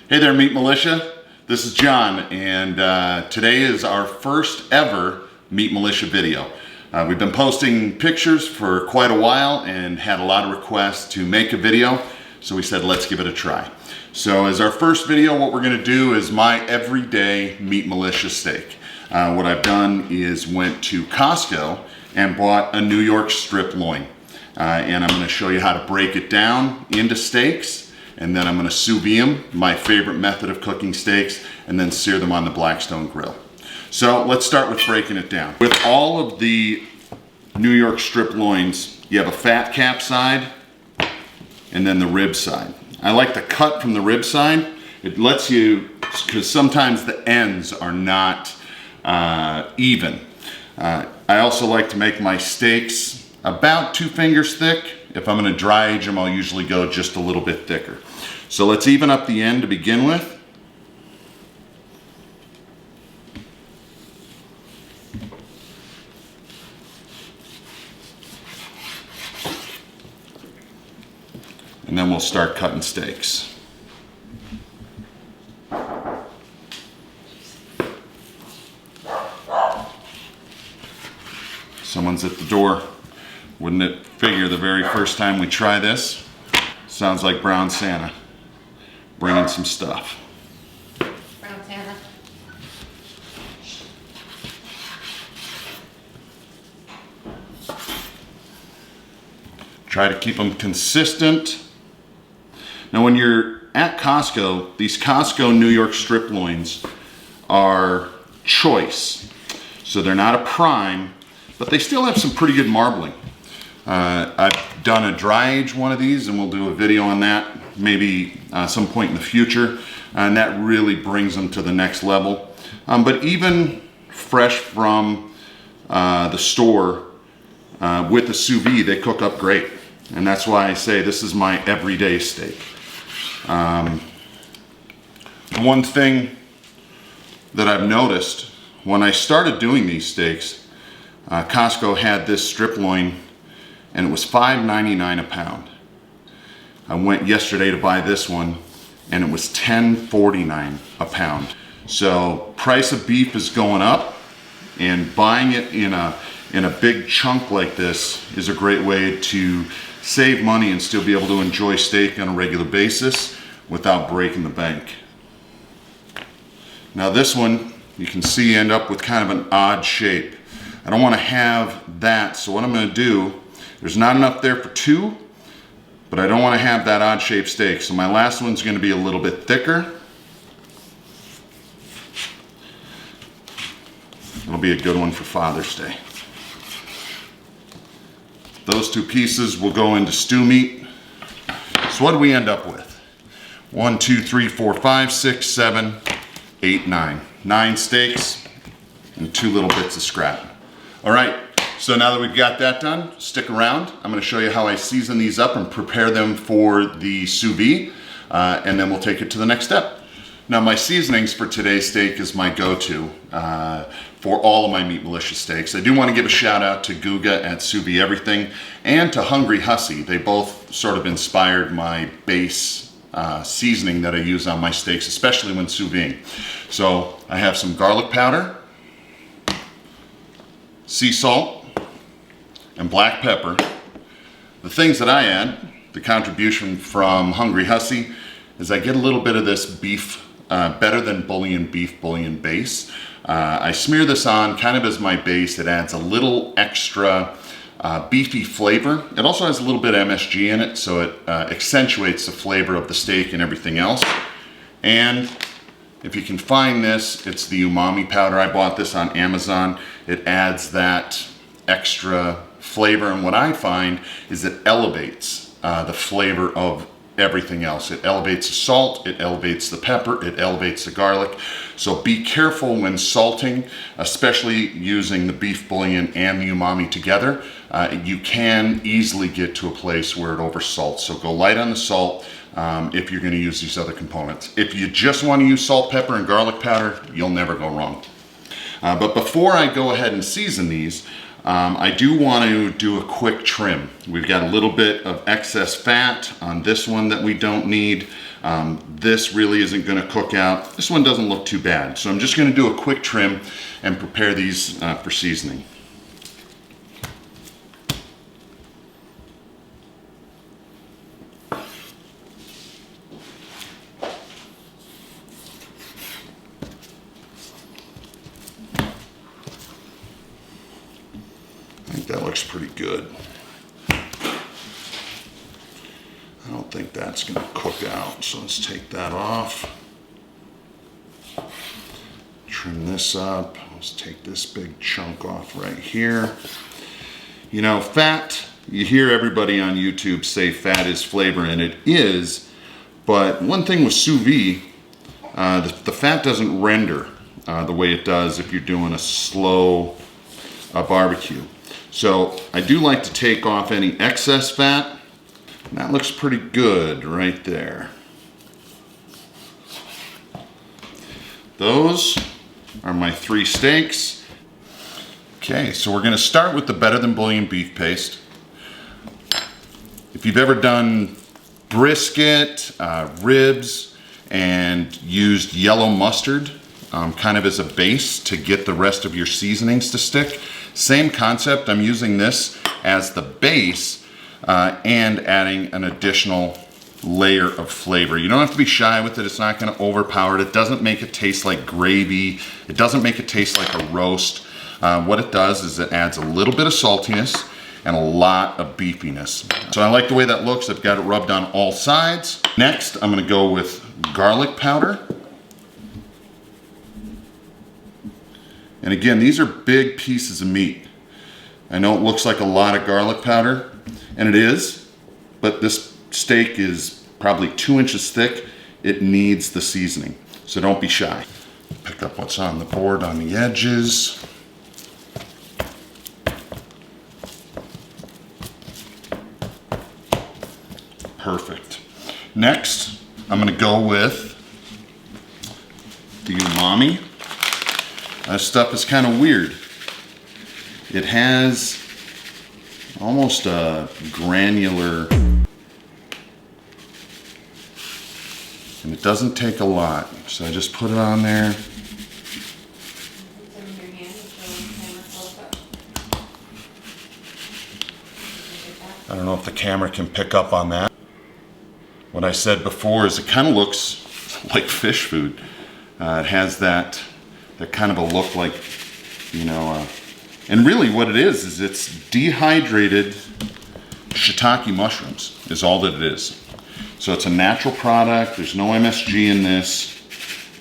Hey there, Meat Militia. This is John, and today is our first ever Meat Militia video. We've been posting pictures for quite a while and had a lot of requests to make a video, so we said let's give it a try. So as our first video, what we're going to do is my everyday Meat Militia steak. What I've done is went to Costco and bought a New York strip loin. And I'm going to show you how to break it down into steaks. And then I'm going to sous vide them, my favorite method of cooking steaks, and then sear them on the BLACKSTONE grill. So let's start with breaking it down. With all of the New York strip loins, you have a fat cap side and then the rib side. I like to cut from the rib side. It lets you, because sometimes the ends are not even. I also like to make my steaks about 2 fingers thick. If I'm going to dry age them, I'll usually go just a little bit thicker. So let's even up the end to begin with. And then we'll start cutting steaks. Someone's at the door. Wouldn't it figure the very first time we try this? Sounds like Brown Santa bringing some stuff. Brown Santa. Try to keep them consistent. Now when you're at Costco, these Costco New York strip loins are choice. So they're not a prime, but they still have some pretty good marbling. I've done a dry age one of these, and we'll do a video on that maybe some point in the future, and that really brings them to the next level. But even fresh from the store with the sous vide, they cook up great, and that's why I say this is my everyday steak. One thing that I've noticed when I started doing these steaks, Costco had this strip loin, and it was $5.99 a pound. I went yesterday to buy this one, and it was $10.49 a pound. So price of beef is going up, and buying it in a big chunk like this is a great way to save money and still be able to enjoy steak on a regular basis without breaking the bank. Now this one, you can see, end up with kind of an odd shape. I don't want to have that, so what I'm going to do, there's not enough there for 2, but I don't want to have that odd shaped steak. So my last one's going to be a little bit thicker. It'll be a good one for Father's Day. Those 2 pieces will go into stew meat. So what do we end up with? 1, 2, 3, 4, 5, 6, 7, 8, 9. 9 steaks and 2 little bits of scrap. All right. So now that we've got that done, stick around. I'm going to show you how I season these up and prepare them for the sous vide, and then we'll take it to the next step. Now my seasonings for today's steak is my go-to for all of my Meat Militia steaks. I do want to give a shout out to Guga at Sous Vide Everything and to Hungry Hussy. They both sort of inspired my base seasoning that I use on my steaks, especially when sous vide. So I have some garlic powder, sea salt, and black pepper. The things that I add, the contribution from Hungry Hussy, is I get a little bit of this beef, better than bouillon beef bouillon base. I smear this on kind of as my base. It adds a little extra beefy flavor. It also has a little bit of MSG in it, so it accentuates the flavor of the steak and everything else. And if you can find this, it's the umami powder. I bought this on Amazon. It adds that extra flavor, and what I find is it elevates the flavor of everything else. It elevates the salt, it elevates the pepper, it elevates the garlic. So be careful when salting, especially using the beef bouillon and the umami together. You can easily get to a place where it oversalts. So go light on the salt if you're going to use these other components. If you just want to use salt, pepper, and garlic powder, you'll never go wrong. But before I go ahead and season these, I do want to do a quick trim. We've got a little bit of excess fat on this one that we don't need. This really isn't going to cook out. This one doesn't look too bad. So I'm just going to do a quick trim and prepare these for seasoning. I think that looks pretty good. I don't think that's going to cook out, so let's take that off. Trim this up. Let's take this big chunk off right here. You know, fat, you hear everybody on YouTube say fat is flavor, and it is, but one thing with sous vide, the fat doesn't render the way it does if you're doing a slow barbecue. So I do like to take off any excess fat. And that looks pretty good right there. Those are my 3 steaks. Okay, so we're gonna start with the Better Than Bouillon beef paste. If you've ever done brisket, ribs, and used yellow mustard kind of as a base to get the rest of your seasonings to stick, same concept. I'm using this as the base and adding an additional layer of flavor. You don't have to be shy with it. It's not going to overpower it. It doesn't make it taste like gravy. It doesn't make it taste like a roast. What it does is it adds a little bit of saltiness and a lot of beefiness. So I like the way that looks. I've got it rubbed on all sides. Next, I'm going to go with garlic powder. And again, these are big pieces of meat. I know it looks like a lot of garlic powder, and it is, but this steak is probably 2 inches thick. It needs the seasoning, so don't be shy. Pick up what's on the board on the edges. Perfect. Next, I'm gonna go with the umami. This stuff is kind of weird. It has almost a granular, and it doesn't take a lot. So I just put it on there. I don't know if the camera can pick up on that. What I said before is it kind of looks like fish food. It has that kind of a look like, you know, and really what it is it's dehydrated shiitake mushrooms is all that it is. So it's a natural product. There's no MSG in this.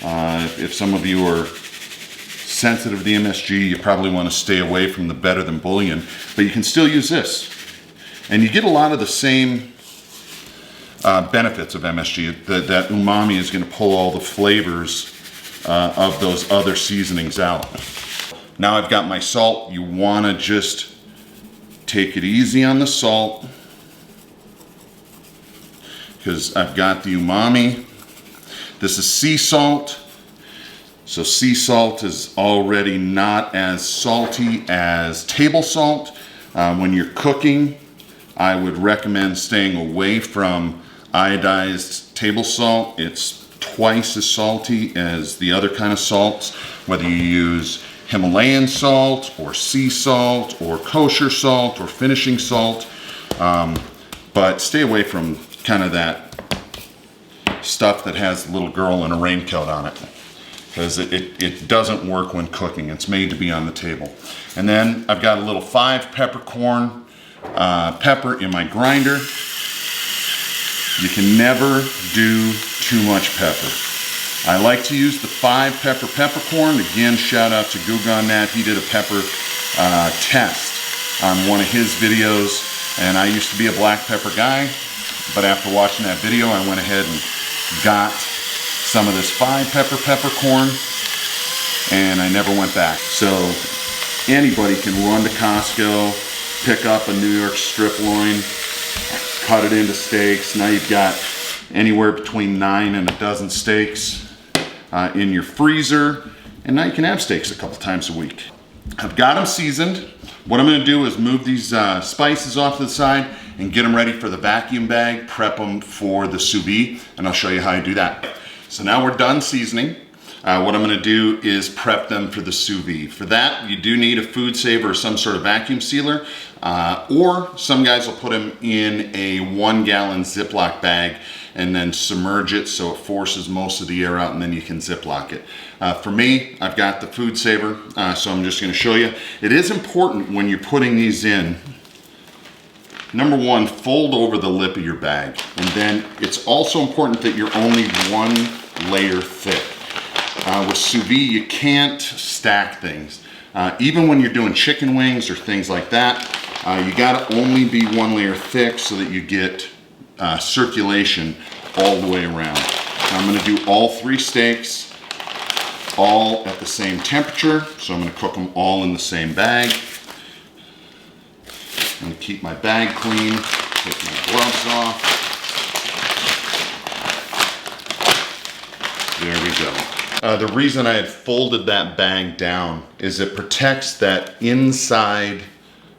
If some of you are sensitive to the MSG, you probably want to stay away from the Better Than Bouillon, but you can still use this. And you get a lot of the same benefits of MSG. That umami is going to pull all the flavors of those other seasonings out. Now I've got my salt. You want to just take it easy on the salt because I've got the umami. This is sea salt. So sea salt is already not as salty as table salt. When you're cooking, I would recommend staying away from iodized table salt. It's twice as salty as the other kind of salts, whether you use Himalayan salt or sea salt or kosher salt or finishing salt. But stay away from kind of that stuff that has a little girl in a raincoat on it, because it doesn't work when cooking. It's made to be on the table. And then I've got a little 5 peppercorn pepper in my grinder. You can never do too much pepper. I like to use the 5 peppercorn. Again, shout out to Goog on that. He did a pepper test on one of his videos, and I used to be a black pepper guy, but after watching that video, I went ahead and got some of this 5 peppercorn, and I never went back. So anybody can run to Costco, pick up a New York strip loin, cut it into steaks. Now you've got anywhere between 9 and a dozen steaks in your freezer, and now you can have steaks a couple times a week. I've got them seasoned. What I'm gonna do is move these spices off to the side and get them ready for the vacuum bag, prep them for the sous vide, and I'll show you how I do that. So now we're done seasoning. What I'm gonna do is prep them for the sous vide. For that, you do need a food saver or some sort of vacuum sealer, or some guys will put them in a 1 gallon Ziploc bag and then submerge it so it forces most of the air out, and then you can Ziploc it. For me, I've got the food saver, so I'm just gonna show you. It is important when you're putting these in, number one, fold over the lip of your bag. And then it's also important that you're only 1 layer thick. With sous vide, you can't stack things. Even when you're doing chicken wings or things like that, you gotta only be 1 layer thick so that you get circulation all the way around. Now I'm gonna do all 3 steaks, all at the same temperature. So I'm gonna cook them all in the same bag. I'm gonna keep my bag clean, take my gloves off. There we go. The reason I had folded that bag down is it protects that inside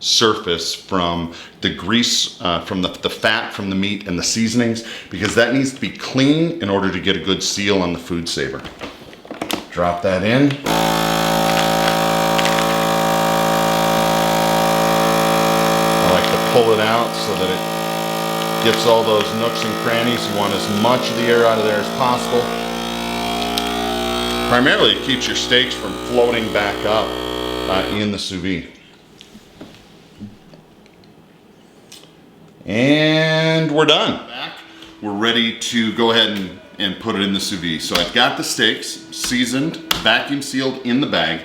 surface from the grease, from the fat from the meat and the seasonings, because that needs to be clean in order to get a good seal on the food saver. Drop that in. I like to pull it out so that it gets all those nooks and crannies. You want as much of the air out of there as possible. Primarily, it keeps your steaks from floating back up in the sous vide. And we're done. We're ready to go ahead and put it in the sous vide. So I've got the steaks seasoned, vacuum sealed in the bag.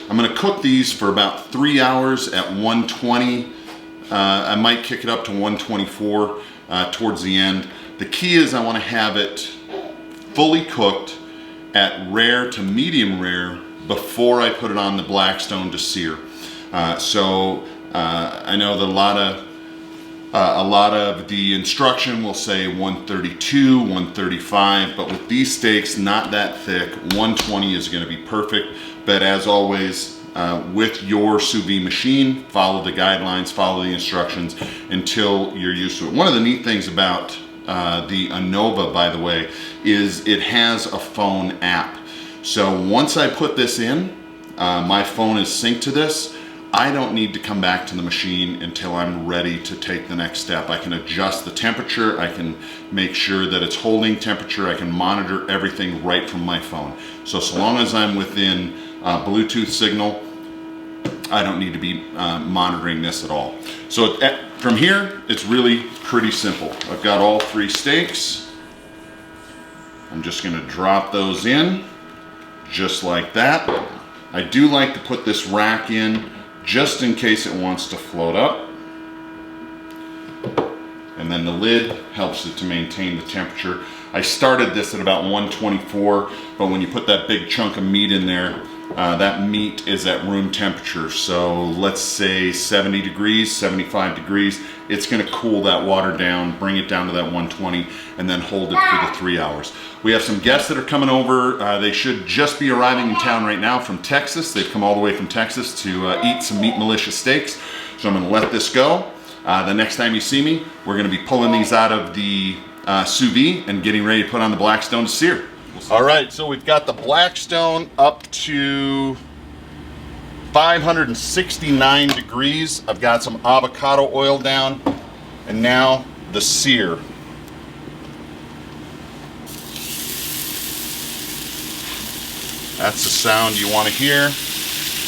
I'm gonna cook these for about 3 hours at 120. I might kick it up to 124 towards the end. The key is I wanna have it fully cooked at rare to medium rare before I put it on the BLACKSTONE to sear. I know that a lot of the instruction will say 132, 135, but with these steaks not that thick, 120 is going to be perfect. But as always, with your sous vide machine, follow the guidelines, follow the instructions until you're used to it. One of the neat things about the ANOVA, by the way, is it has a phone app. So once I put this in, my phone is synced to this. I don't need to come back to the machine until I'm ready to take the next step. I can adjust the temperature, I can make sure that it's holding temperature, I can monitor everything right from my phone. So long as I'm within Bluetooth signal, I don't need to be monitoring this at all. So from here, it's really pretty simple. I've got all 3 steaks. I'm just gonna drop those in, just like that. I do like to put this rack in just in case it wants to float up. And then the lid helps it to maintain the temperature. I started this at about 124, but when you put that big chunk of meat in there, that meat is at room temperature. So let's say 70 degrees, 75 degrees. It's gonna cool that water down, bring it down to that 120, and then hold it for the 3 hours. We have some guests that are coming over. They should just be arriving in town right now from Texas. They've come all the way from Texas to eat some Meat Militia steaks. So I'm gonna let this go. The next time you see me, we're gonna be pulling these out of the sous vide and getting ready to put on the BLACKSTONE to sear. All right, so we've got the BLACKSTONE up to 569 degrees. I've got some avocado oil down, and now the sear. That's the sound you want to hear.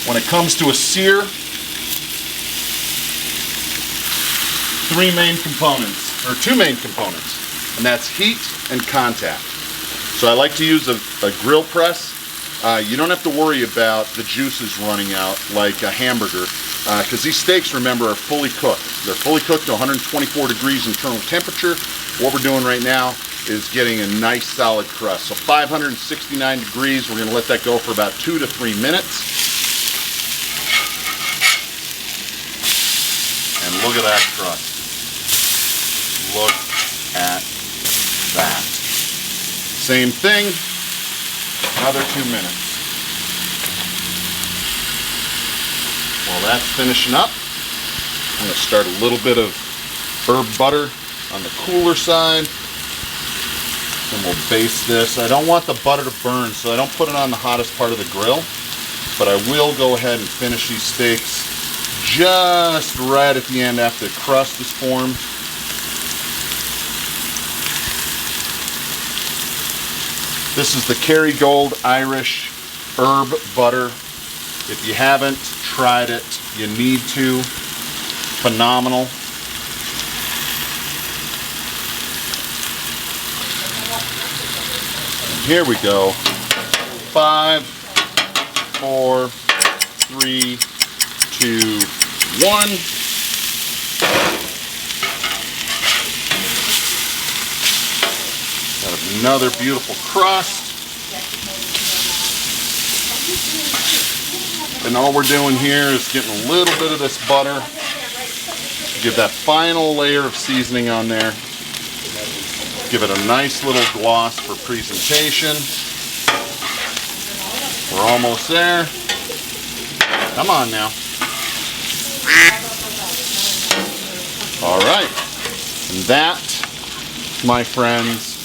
When it comes to a sear, 2 main components, and that's heat and contact. So I like to use a grill press. You don't have to worry about the juices running out like a hamburger, because these steaks, remember, are fully cooked. They're fully cooked to 124 degrees internal temperature. What we're doing right now is getting a nice solid crust. So 569 degrees, we're gonna let that go for about 2 to 3 minutes. And look at that crust. Look at that. Same thing, another 2 minutes. While that's finishing up, I'm going to start a little bit of herb butter on the cooler side. And we'll baste this. I don't want the butter to burn, so I don't put it on the hottest part of the grill. But I will go ahead and finish these steaks just right at the end after the crust is formed. This is the Kerrygold Irish herb butter. If you haven't tried it, you need to. Phenomenal. And here we go. 5, 4, 3, 2, 1. Got another beautiful crust. And all we're doing here is getting a little bit of this butter. Give that final layer of seasoning on there. Give it a nice little gloss for presentation. We're almost there. Come on now. All right. And that, my friends,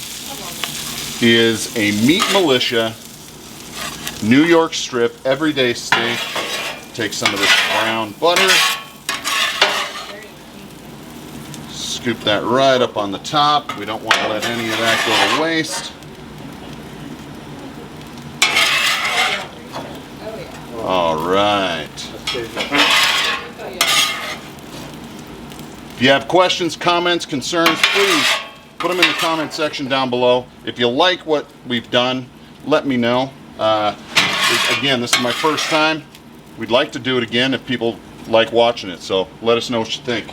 is a Meat Militia New York strip everyday steak. Take some of this brown butter. Scoop that right up on the top. We don't want to let any of that go to waste. All right. If you have questions, comments, concerns, please put them in the comment section down below. If you like what we've done, let me know. Again, this is my first time. We'd like to do it again if people like watching it, so let us know what you think.